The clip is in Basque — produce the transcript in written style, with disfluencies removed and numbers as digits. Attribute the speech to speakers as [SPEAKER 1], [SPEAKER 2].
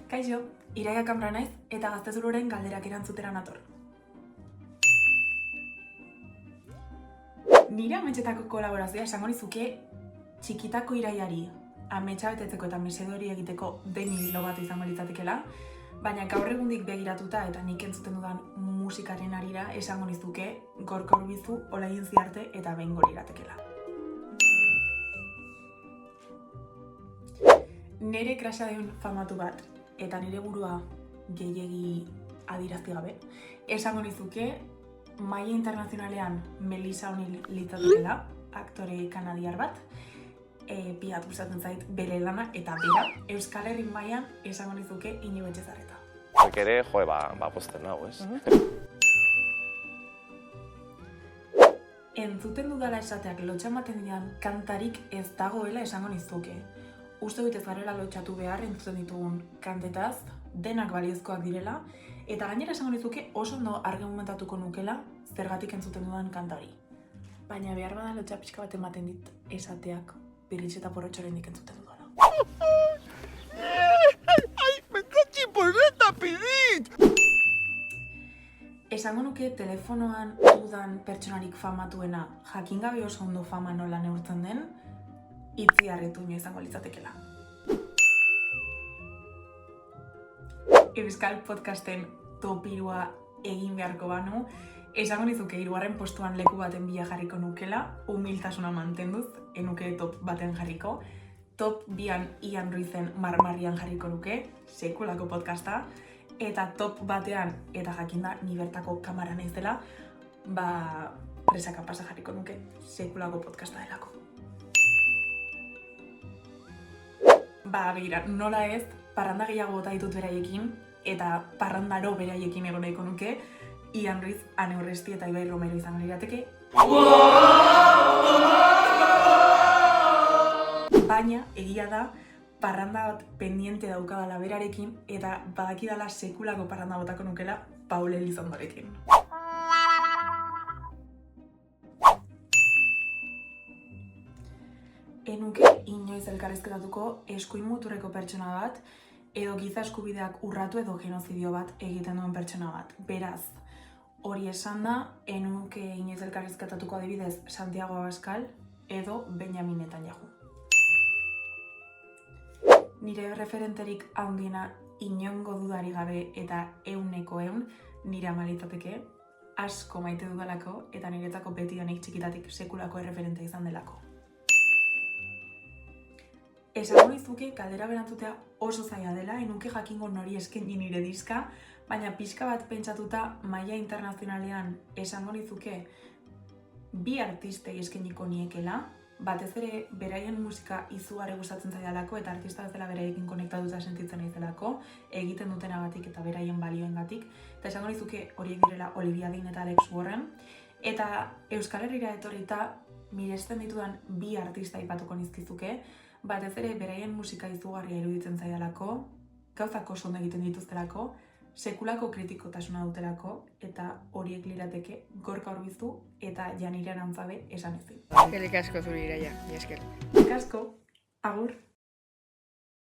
[SPEAKER 1] Kaixo, Iraia Kamra naiz eta Gaztezuloren galderak erantzutera nator. Nire ametsetako kolaborazioa esango nizuke txikitako Iraiari ametsa betetzeko eta mesedori egiteko demi lo bat izango litzatekeela, baina gaur egundik begiratuta eta nik entzuten dudan musikaren arira esango nizuke Gorka Urbizu, Olain Ziarte eta Bengo liratekeela. Nere krasa deun famatu bat eta nire burua gehiegi adirazti gabe, esango nizuke maila internazionalean Melissa O'Neil litzatekeela, aktore kanadiar bat, piatu gustatzen zait bere lana eta bera Euskal Herri mailan esango nizuke Iñigo Etxezarreta.
[SPEAKER 2] Hek ere, pozten nago, ez?
[SPEAKER 1] Entzuten dudala esateak lotxa ematen dian kantarik ez dagoela esango nizuke. Uste dut ez garela lotxatu behar entzuten ditugun kantetaz, denak baliozkoak direla, eta gainera esango nizuke oso ondo argumentatuko nukela zergatik entzuten dudan kantari. Baina behar bada lotxa pixka bat ematen dit esateak Birritx eta Porrotxoren dik entzuten dudala.
[SPEAKER 3] ¡Ay, me está chipoleta, pidit!
[SPEAKER 1] Esango nuke telefonoan dudan pertsonarik famatuena jakin gabe oso ondo fama nola neurtzen den, Itziarretuño izango litzatekeela. Euskal podcasten topirua egin beharko banu, esango nizuke 3. postuan leku baten bila jarriko nukela, humiltasuna mantenduz, enuke top baten jarriko, top 2an Ian Ruizen Marmarrian jarriko nuke, sekulako podcasta, eta top batean, eta jakinda ni bertako kamara naiz dela, Presaka Pasa jarriko nuke, sekulako podcasta delako. Begira, nola ez, parranda gehiago bota ditut beraiekin, eta parrandaro beraiekin egon nahiko nuke, Ian Ruiz, Ane Urresti eta Ibai Romero izango lirateke. Baina, egia da, parranda bat pendiente daukadala berarekin, eta badakidala sekulako parranda botako nukela Paul Elizondorekin. Enuke inoiz elkarrizketatuko eskuin muturreko pertsona bat, edo giza eskubideak urratu edo genozidio bat egiten duen pertsona bat. Beraz, hori esan da, enuke inoiz elkarrizketatuko adibidez Santiago Abascal edo Benjamin Netanyahu. Nire referenterik handiena inongo dudari gabe eta 100% nire ama litzateke, asko maite dudalako eta niretzako betidanik txikitatik sekulako erreferente izan delako. Esango nizuke galdera berantzutea oso zaila dela, enuke jakingo nori eskaini nire diska, baina pixka bat pentsatuta maila internazionalean esango nizuke 2 artistei eskainiko niekela, batez ere beraien musika izugarri gustatzen zaidalako eta artista bezala beraiekin konektatuta sentitzen naizelako, egiten dutenagatik eta beraien balioengatik, eta esango nizuke horiek direla Olivia Dean eta Alex Warren, eta Euskal Herrira etorrita miresten ditudan 2 artista aipatuko nizkizuke, batez ere beraien musika izugarria iruditzen zaidalako, gauzak oso ondo egiten dituztelako, sekulako kritikotasuna dutelako, eta horiek lirateke Gorka Urbizu eta Janire Arantzabe esan ezin.
[SPEAKER 4] Eskerrik asko zuri Iraia, mi esker.
[SPEAKER 1] Eskerrik asko, agur!